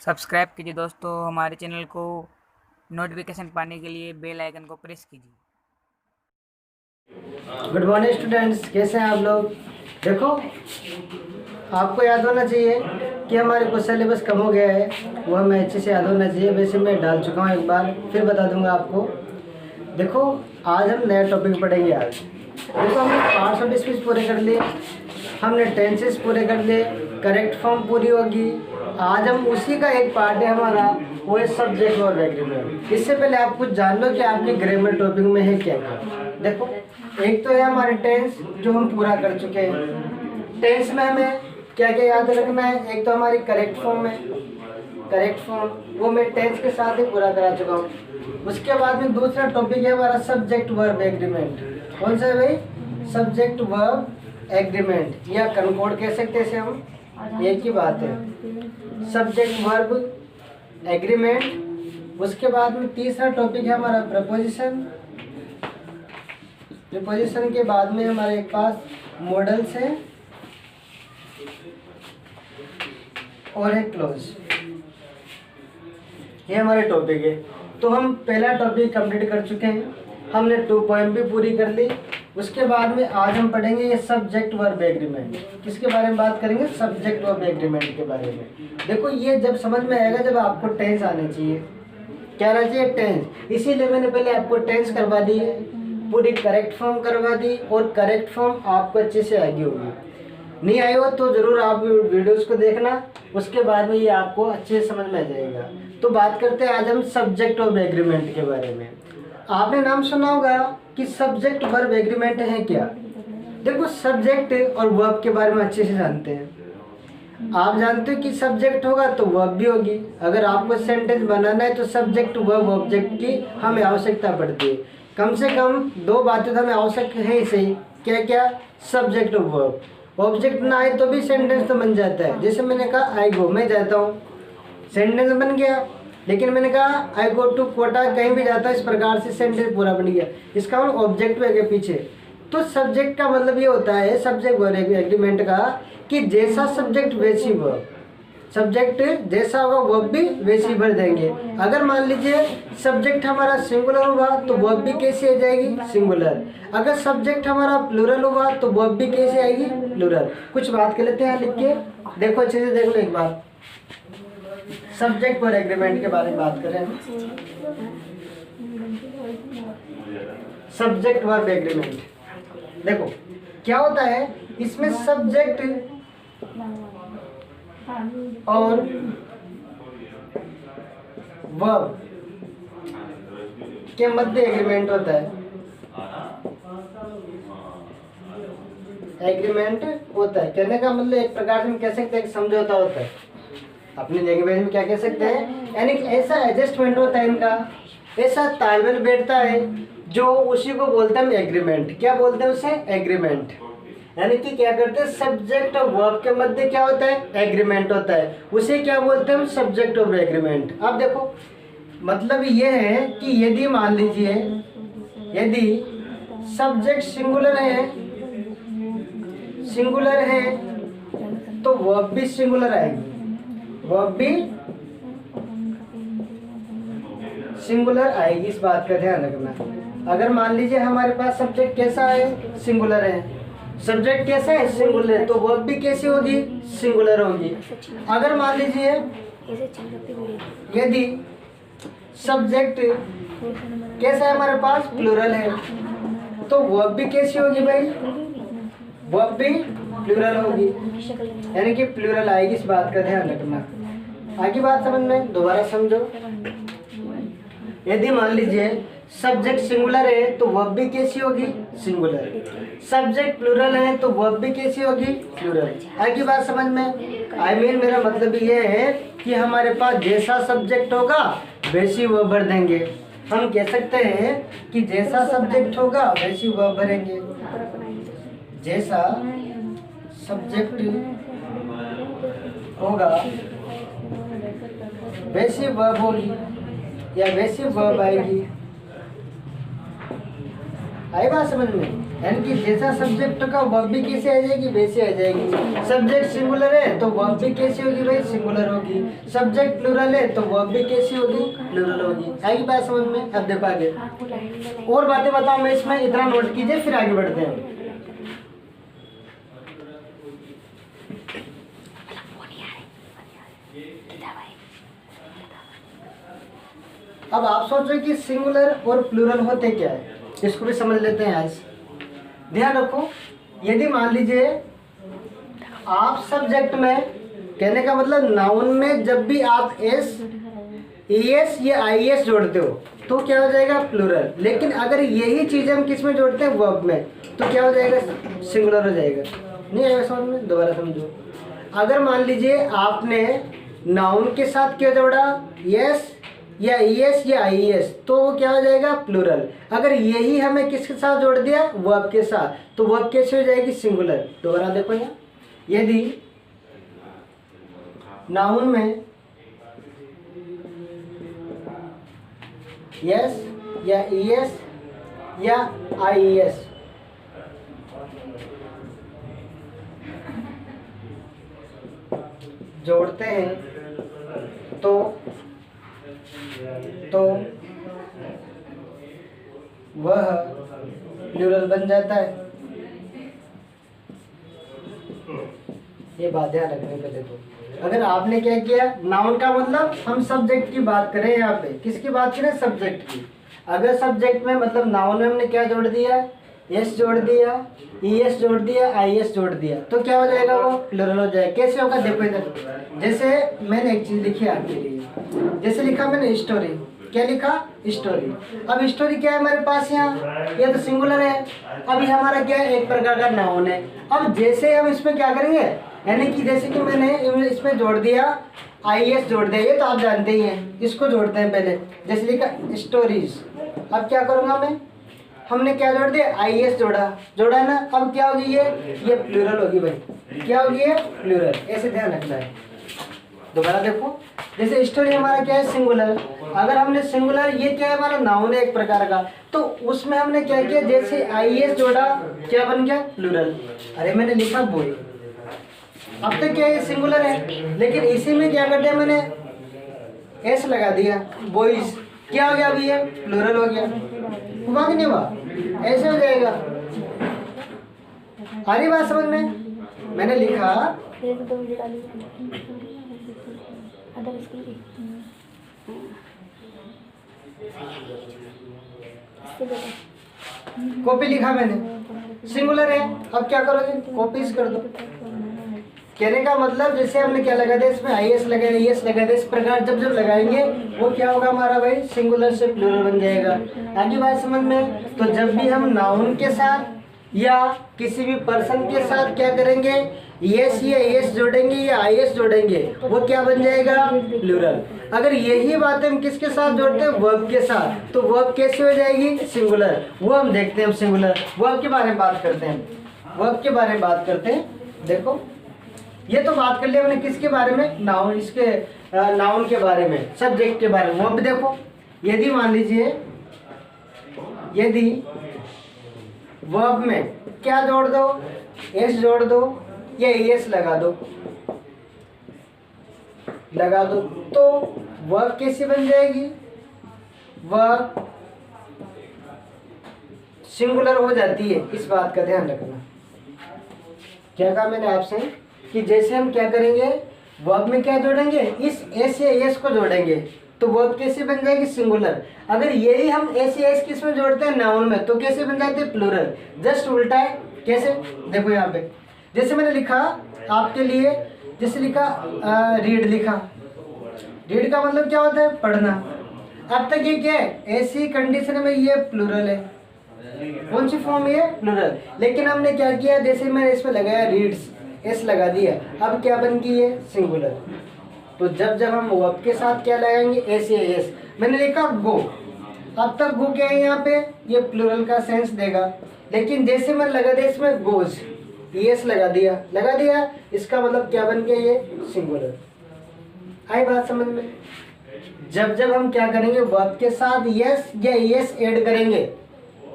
Subscribe कीजिए दोस्तों हमारे चैनल को। नोटिफिकेशन पाने के लिए बेल आइकन को प्रेस कीजिए। गुड मॉर्निंग स्टूडेंट्स, कैसे हैं आप लोग। देखो, आपको याद होना चाहिए कि हमारे कुछ सिलेबस कम हो गया है, वो हमें अच्छे से याद होना चाहिए। वैसे मैं डाल चुका हूँ, एक बार फिर बता दूंगा आपको। देखो, आज हम नया टॉपिक पढ़ेंगे। आज देखो, हमने पार्ट्स ऑफ स्पीच पूरे कर लिए, हमने टेंसेस पूरे कर लिए, करेक्ट फॉर्म पूरी होगी। आज हम उसी का एक पार्ट है हमारा, वो है सब्जेक्ट और एग्रीमेंट। इससे पहले आप कुछ जान लो कि आपके ग्रामर टॉपिक में है क्या क्या। देखो, एक तो है हमारे टेंस, जो हम पूरा कर चुके हैं। टेंस में हमें क्या क्या याद रखना है। एक तो हमारी करेक्ट फॉर्म है, करेक्ट फॉर्म वो मैं टेंस के साथ ही पूरा करा चुका हूँ। उसके बाद में दूसरा टॉपिक है हमारा सब्जेक्ट वर्ब एग्रीमेंट। कौन सा है भाई? सब्जेक्ट वर्ब एग्रीमेंट, या कनकॉर्ड कह सकते हैं इसे हम, एक ही बात है, सब्जेक्ट वर्ब एग्रीमेंट। उसके बाद में तीसरा टॉपिक है हमारा प्रपोजिशन। प्रपोजिशन के बाद में हमारे पास मॉडल्स है और है क्लोज। ये हमारे टॉपिक है। तो हम पहला टॉपिक कंप्लीट कर चुके हैं, हमने 2 पॉइंट भी पूरी कर ली। उसके बाद में आज हम पढ़ेंगे ये सब्जेक्ट वर्ब एग्रीमेंट। किसके बारे में बात करेंगे? सब्जेक्ट वर्ब एग्रीमेंट के बारे में। देखो, ये जब समझ में आएगा जब आपको टेंस आने चाहिए। क्या आना चाहिए? टेंस। इसीलिए मैंने पहले आपको टेंस करवा दी है, पूरी करेक्ट फॉर्म करवा दी, और करेक्ट फॉर्म आपको अच्छे से आगी होगी। नहीं आई हो तो ज़रूर आप वीडियोस को देखना, उसके बाद में ये आपको अच्छे से समझ में आ जाएगा। तो बात करते हैं आज हम सब्जेक्ट वर्ब एग्रीमेंट के बारे में। आपने नाम सुना होगा कि सब्जेक्ट वर्ब एग्रीमेंट है क्या। देखो, सब्जेक्ट और वर्ब के बारे में अच्छे से जानते हैं। आप जानते हो कि सब्जेक्ट होगा तो वर्ब भी होगी। अगर आपको सेंटेंस बनाना है तो सब्जेक्ट वर्ब ऑब्जेक्ट की हमें आवश्यकता पड़ती है। कम से कम 2 बातें तो हमें आवश्यक है ही सही। क्या क्या? सब्जेक्ट और वर्ब। ऑब्जेक्ट ना आए तो भी सेंटेंस तो बन जाता है। जैसे मैंने कहा आई गो, मैं जाता हूँ, सेंटेंस बन गया। लेकिन मैंने कहा आई गो टू कोटा, कहीं भी जाता है, इस प्रकार से सेंटेंस पूरा बन गया। इसका मतलब ऑब्जेक्ट भी है पीछे। तो सब्जेक्ट का मतलब ये होता है, सब्जेक्ट वर्ब एग्रीमेंट का, कि जैसा सब्जेक्ट वैसी वर्ब। सब्जेक्ट जैसा होगा वर्ब भी वैसी भर देंगे। अगर मान लीजिए सब्जेक्ट हमारा सिंगुलर होगा तो वर्ब भी कैसे आ जाएगी? सिंगुलर। अगर सब्जेक्ट हमारा प्लूरल होगा तो वर्ब भी कैसे आएगी? प्लूरल। कुछ बात कर लेते हैं लिख के, देखो अच्छे से देख लो एक बार। सब्जेक्ट और एग्रीमेंट के बारे में बात करें। सब्जेक्ट वर्ब एग्रीमेंट, देखो क्या होता है इसमें, सब्जेक्ट और वर्ब के मध्य एग्रीमेंट होता है। एग्रीमेंट होता है, कहने का मतलब एक प्रकार से हम कह सकते हैं एक समझौता होता है। अपनी लैंग्वेज में क्या कह सकते हैं, यानी ऐसा एडजस्टमेंट होता है इनका, ऐसा तालमेल बैठता है, जो उसी को बोलते हैं हम एग्रीमेंट। क्या बोलते हैं उसे? एग्रीमेंट। यानी कि क्या करते हैं, सब्जेक्ट और वर्ब के मध्य क्या होता है? एग्रीमेंट होता है। उसे क्या बोलते हैं हम? सब्जेक्ट और एग्रीमेंट। अब देखो, मतलब ये है कि यदि मान लीजिए, यदि सब्जेक्ट सिंगुलर है, सिंगुलर है तो वर्ब भी सिंगुलर आएगी, वर्ब भी सिंगुलर आएगी। इस बात का ध्यान रखना। अगर मान लीजिए हमारे पास सब्जेक्ट कैसा है? सिंगुलर है। सब्जेक्ट कैसा है? सिंगुलर है, तो वर्ब भी कैसी होगी? सिंगुलर होगी। अगर मान लीजिए यदि सब्जेक्ट कैसा है हमारे पास? प्लूरल है, तो वर्ब भी कैसी होगी भाई? वर्ब भी प्लूरल होगी, यानी कि प्लूरल आएगी। इस बात का ध्यान रखना। आगे बात समझ में, दोबारा समझो। यदि मान लीजिए सब्जेक्ट सिंगुलर है तो वर्ब भी कैसी होगी? सिंगुलर। सब्जेक्ट प्लूरल है तो वर्ब भी कैसी होगी? प्लूरल। आगे बात समझ में? आई मीन मेरा मतलब ये है कि हमारे पास जैसा सब्जेक्ट होगा वैसी वर्ब भर देंगे। हम कह सकते हैं कि जैसा सब्जेक्ट होगा वैसी वर्ब भरेंगे। जैसा सब्जेक्ट होगा वैसी वर्ब होगी, या वैसी वर्ब आएगी। आई बात समझ में? यानी कि जैसा सब्जेक्ट का वर्ब भी कैसे आ जाएगी वैसे आ जाएगी। सब्जेक्ट सिंगुलर है तो वर्ब भी कैसे होगी भाई, सिंगुलर होगी। सब्जेक्ट प्लूरल है तो वर्ब भी कैसी होगी, प्लूरल होगी। आएगी बात समझ में? अब देखो आगे और बातें बताऊं मैं इसमें, इतना नोट कीजिए फिर आगे बढ़ते हैं। अब आप सोचो कि सिंगुलर और प्लूरल होते क्या है, इसको भी समझ लेते हैं आज। ध्यान रखो, यदि मान लीजिए आप सब्जेक्ट में, कहने का मतलब नाउन में जब भी आप एस, ईएस या आईएस जोड़ते हो तो क्या हो जाएगा, प्लूरल। लेकिन अगर यही चीज हम किस में जोड़ते हैं, वर्ब में, तो क्या हो जाएगा, सिंगुलर हो जाएगा। नहीं आएगा समझ में? दोबारा समझो। अगर मान लीजिए आपने नाउन के साथ क्या जोड़ा, यस या ईएस या आईएस, तो वो क्या हो जाएगा, प्लूरल। अगर यही हमें किसके साथ जोड़ दिया, वर्ब के साथ, तो वर्ब कैसे हो जाएगी, सिंगुलर। दोबारा देखो यहाँ, यदि नाउन में यस या ईएस या आईएस जोड़ते हैं तो वह प्लूरल बन जाता है। ये बात ध्यान रखने पहले तो। अगर आपने क्या किया, नाउन का मतलब हम सब्जेक्ट की बात करें, यहाँ पे किसकी बात करें, सब्जेक्ट की। अगर सब्जेक्ट में मतलब नाउन में हमने क्या जोड़ दिया, एस जोड़ दिया, ईएस जोड़ दिया, आईएस जोड़ दिया, तो क्या हो जाएगा, वो प्लूरल हो जाएगा। कैसे होगा देखो इधर, जैसे मैंने एक चीज लिखी आपके लिए, जैसे लिखा मैंने स्टोरी, क्या लिखा, स्टोरी। अब स्टोरी क्या है हमारे पास यहाँ, ये तो सिंगुलर है। अभी हमारा क्या है, एक प्रकार का नाउन है। अब जैसे हम इसमें क्या करेंगे, यानी कि जैसे कि मैंने इसमें जोड़ दिया, आईएस जोड़ दिया, ये तो आप जानते ही हैं, इसको जोड़ते हैं पहले। जैसे लिखा स्टोरीज, अब क्या करूँगा मैं, हमने क्या जोड़ दिया, आईएस जोड़ा ना। अब क्या होगी, ये प्लूरल होगी भाई, क्या होगी, ये प्लूरल। ऐसे ध्यान रखना है। दोबारा देखो, जैसे स्टोरी हमारा क्या है, सिंगुलर। अगर हमने सिंगुलर, ये क्या है, हमारा नाउन है एक प्रकार का, तो उसमें हमने क्या किया, जैसे आईएस जोड़ा, क्या बन गया, प्लूरल। अरे मैंने लिखा बॉय, अब तक क्या है, सिंगुलर है, लेकिन इसी में क्या कर दिया मैंने, एस लगा दिया, बॉयज, क्या हो गया, अभी ये प्लूरल हो गया। हुआ कि नहीं हुआ, ऐसे हो जाएगा। आ रही बात समझ में? मैंने लिखा कॉपी, लिखा मैंने, सिंगुलर है। अब क्या करोगे, कॉपीज कर दो। कहने का मतलब जैसे हमने क्या लगा दिया, इसमें आईएस लगा दिया, ईएस लगा दिया, इस प्रकार जब जब लगाएंगे वो क्या होगा हमारा भाई, सिंगुलर से प्लूरल बन जाएगा। आगे बात समझ में? तो जब भी हम नाउन के साथ या किसी भी पर्सन के साथ क्या करेंगे, यस या एस जोड़ेंगे या आईएस जोड़ेंगे, वो क्या बन जाएगा, प्लूरल। अगर यही बात हम किसके साथ जोड़ते हैं, वर्ब के साथ, तो वर्ब कैसे हो जाएगी, सिंगुलर। वो हम देखते हैं, सिंगुलर वर्ब के बारे में बात करते हैं, वर्ब के बारे में बात करते हैं। देखो ये तो बात कर लिया हमने किसके बारे में, नाउन, इसके नाउन के बारे में, सब्जेक्ट के बारे में। वर्ब देखो, यदि मान लीजिए, यदि वर्ब में क्या जोड़ दो, एस जोड़ दो या एस लगा दो, तो वर्ब कैसी बन जाएगी, वर्ब सिंगुलर हो जाती है। इस बात का ध्यान रखना। क्या कहा मैंने आपसे कि जैसे हम क्या करेंगे, वर्ब में क्या जोड़ेंगे, इस एस या एस को जोड़ेंगे, तो वर्ब कैसे बन जाएगी, सिंगुलर। अगर यही हम एस या एस किस में जोड़ते हैं, नाउन में, तो कैसे बन जाते हैं, प्लूरल। जस्ट उल्टा है। कैसे, देखो यहाँ पे जैसे मैंने लिखा आपके लिए, जैसे लिखा रीड, लिखा रीड का मतलब क्या होता है, पढ़ना। अब तक ये क्या है, ऐसी कंडीशन में ये प्लूरल है, कौन सी फॉर्म है, प्लूरल। लेकिन हमने क्या किया, जैसे मैंने इसमें लगाया रीड्स, एस लगा दिया, अब क्या बन गई है, सिंगुलर। तो जब जब हम वर्ब के साथ क्या लगाएंगे, एस या एस। मैंने लिखा गो, अब तक गो क्या है यहाँ पे, ये प्लूरल का सेंस देगा। लेकिन जैसे मैं लगा दिया इसमें गोज, एस लगा दिया, इसका मतलब क्या बन गया, ये सिंगुलर। आई बात समझ में? जब जब हम क्या करेंगे, वर्ब के साथ यस या एस ऐड करेंगे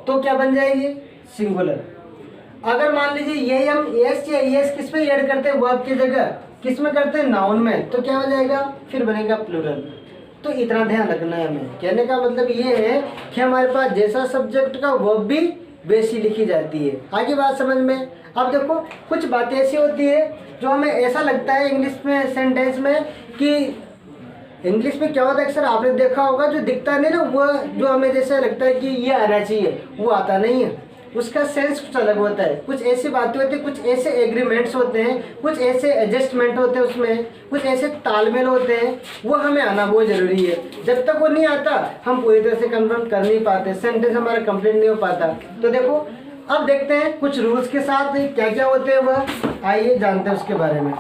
तो क्या बन जाएगी, सिंगुलर। अगर मान लीजिए यही हम एस या एस किस में ऐड करते हैं, वर्ब की जगह किस में करते हैं, नाउन में, तो क्या हो जाएगा, फिर बनेगा प्लूरल। तो इतना ध्यान रखना है हमें। कहने का मतलब ये है कि हमारे पास जैसा सब्जेक्ट का वर्ब भी वैसी लिखी जाती है। आगे बात समझ में। अब देखो कुछ बातें ऐसी होती है जो हमें ऐसा लगता है इंग्लिश में सेंटेंस में कि इंग्लिश में क्या होता है, अक्सर आपने देखा होगा जो दिखता नहीं ना, वो जो हमें जैसे लगता है कि ये आना चाहिए, वो आता नहीं है, उसका सेंस कुछ अलग होता है। कुछ ऐसी बातें होती है, कुछ ऐसे एग्रीमेंट्स होते हैं, कुछ ऐसे एडजस्टमेंट होते हैं, उसमें कुछ ऐसे तालमेल होते हैं, वो हमें आना बहुत ज़रूरी है। जब तक वो नहीं आता हम पूरी तरह से कन्फर्म कर नहीं पाते, सेंटेंस हमारा कंप्लीट नहीं हो पाता। तो देखो अब देखते हैं कुछ रूल्स के साथ क्या क्या होते हैं, वह आइए जानते हैं उसके बारे में।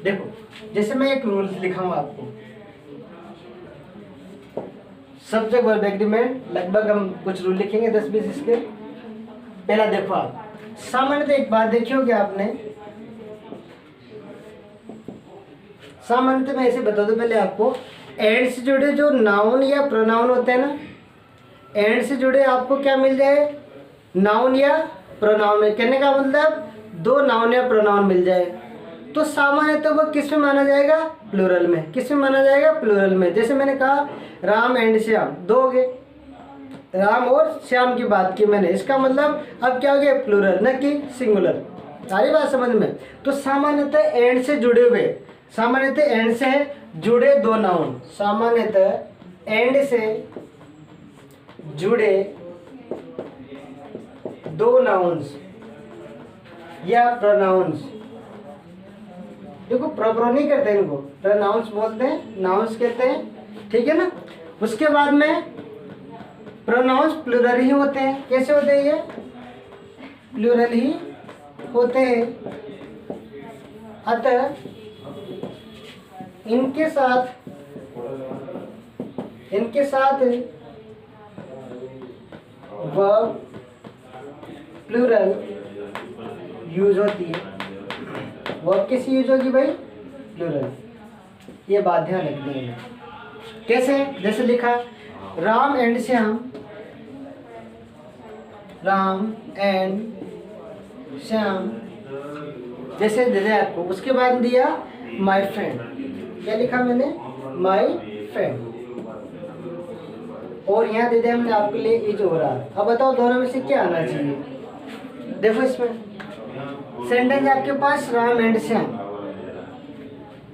देखो जैसे मैं एक रूल लिखा हूं आपको, सब्जेक्ट वर्ब एग्रीमेंट, लगभग हम कुछ रूल लिखेंगे 10-20 इसके। पहला देखो आप, सामान्यतः एक बात देखी होगी आपने, सामान्यतः मैं ऐसे बता दूं पहले आपको, एंड से जुड़े जो नाउन या प्रोनाउन होते हैं ना, एंड से जुड़े आपको क्या मिल जाए, नाउन या प्रोनाउन में। कहने का मतलब दो नाउन या प्रोनाउन मिल जाए तो सामान्यतः वह किस में माना जाएगा, प्लूरल में। किस में माना जाएगा, प्लूरल में। जैसे मैंने कहा राम एंड श्याम, दो हो गए, राम और श्याम की बात की मैंने, इसका मतलब अब क्या हो गया, प्लूरल, न कि सिंगुलर। सारी बात समझ में। तो सामान्यतः एंड से जुड़े हुए, सामान्यतः एंड से जुड़े दो नाउन, सामान्यतः एंड से जुड़े दो नाउन्स या प्रोनाउंस, देखो प्रोपर नहीं करते इनको, प्रोनाउंस बोलते हैं, नाउंस कहते हैं, ठीक है ना। उसके बाद में प्रोनाउंस प्लूरल ही होते हैं। कैसे होते हैं ये, प्लूरल ही होते हैं। अतः इनके साथ वर्ब प्लूरल यूज होती है। वर्ब किसी यूज होगी भाई, प्लूरल। ये बात ध्यान रखनी है। कैसे, जैसे लिखा राम एंड श्याम, राम एंड श्याम, जैसे दे दिया आपको। उसके बाद दिया माय फ्रेंड, क्या लिखा मैंने, माय फ्रेंड। और यहाँ दे दिया हमने आपके लिए इज हो रहा। अब बताओ दोनों में से क्या आना चाहिए। देखो इसमें सेंटेंस आपके पास Ram and Shyam,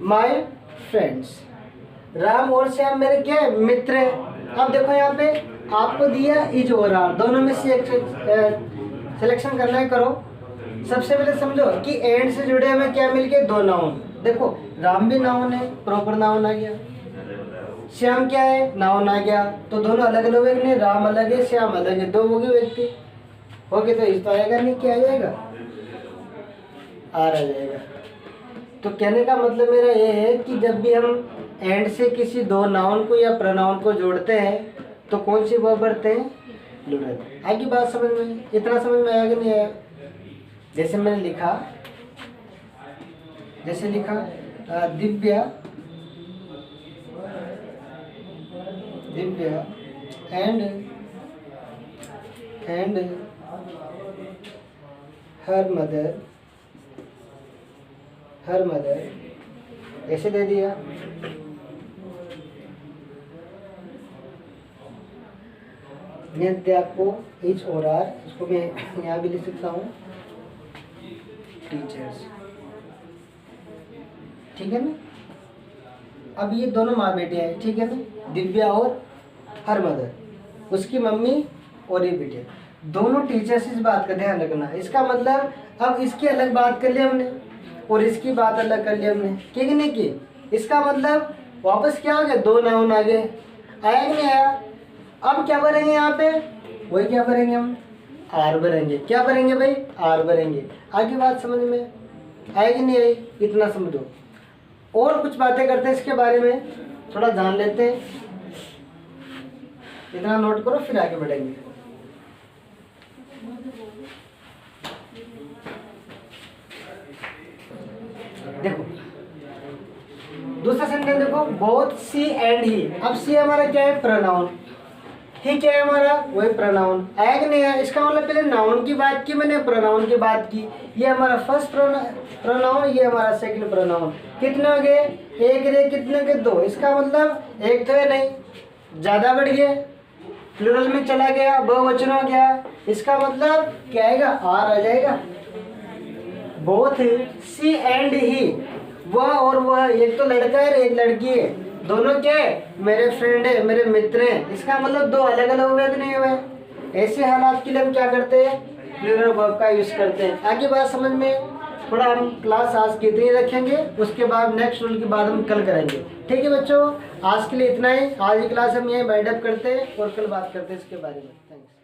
my friends. Ram और श्याम मेरे क्या है, मित्र है। अब देखो यहाँ पे आपको दिया इज और आर, दोनों में से एक सिलेक्शन करना है, करो। सबसे पहले समझो कि एंड से जुड़े हमें क्या मिल गए, दो नाउन। देखो राम भी नाउन है, प्रॉपर नाउन आ गया, श्याम क्या है, नाउन आ गया। तो दोनों अलग अलग हुए नहीं, राम अलग है श्याम अलग है, दो हो गए व्यक्ति हो गए। तो इस तो आएगा नहीं, क्या आ जाएगा, आर आ जाएगा। तो कहने का मतलब मेरा ये है कि जब भी हम एंड से किसी दो नाउन को या प्रोनाउन को जोड़ते हैं तो कौन सी वर्ब बढ़ते हैं, प्लूरल। आगे बात समझ में, इतना समझ में आया कि नहीं आया। जैसे मैंने लिखा, जैसे लिखा Divya, Divya and her mother, ऐसे दे दिया। आपको इच और आर, इसको मैं यहाँ भी लिख सकता हूँ, टीचर्स, ठीक है ना। अब ये दोनों माँ बेटे हैं, ठीक है ना, दिव्या और हर मदर, उसकी मम्मी और ये बेटे, दोनों टीचर्स। इस बात का ध्यान रखना। इसका मतलब अब इसकी अलग बात कर ली हमने और इसकी बात अलग कर ली हमने, ठीक है नहीं की। इसका मतलब वापस क्या हो गया, दो नाउन आ गए, आया कि नहीं आया। अब क्या भरेंगे यहाँ पे, वही क्या भरेंगे हम, आर भरेंगे। क्या भरेंगे भाई, आर भरेंगे। आगे बात समझ में आएगी नहीं आई, इतना समझो। और कुछ बातें करते हैं इसके बारे में, थोड़ा जान लेते हैं। इतना नोट करो, फिर आगे बढ़ेंगे। देखो दूसरा सेंटेंस देखो, बोथ सी एंड ही। अब सी हमारा क्या है? प्रोनाउन। ही क्या है हमारा? वही प्रोनाउन। एग ने है, इसका मतलब पहले नाउन की बात की मैंने, प्रोनाउन की बात की। ये हमारा फर्स्ट प्रोनाउन, ये हमारा सेकंड प्रोनाउन। कितने हो गए? एक रे, कितने के? दो। इसका मतलब एक तो है नहीं, ज्यादा बढ़ गया, प्लूरल में चला गया, बहुवचन हो गया। इसका मतलब क्या आएगा? आर आ जाएगा। बोथ सी एंड ही, वह और वह, एक तो लड़का है एक लड़की है, दोनों क्या है? मेरे फ्रेंड है, मेरे मित्र हैं। इसका मतलब दो अलग अलग हुए कि नहीं हुए? ऐसे हालात के लिए हम क्या करते हैं? प्लूरल वर्ब का यूज करते हैं। आगे बात समझ में? थोड़ा हम क्लास आज की इतनी रखेंगे, उसके बाद नेक्स्ट रूल की बात हम कल करेंगे। ठीक है बच्चों, आज के लिए इतना ही। आज की क्लास हम यहीं वाइंड अप करते हैं और कल बात करते हैं इसके बारे में। थैंक्स।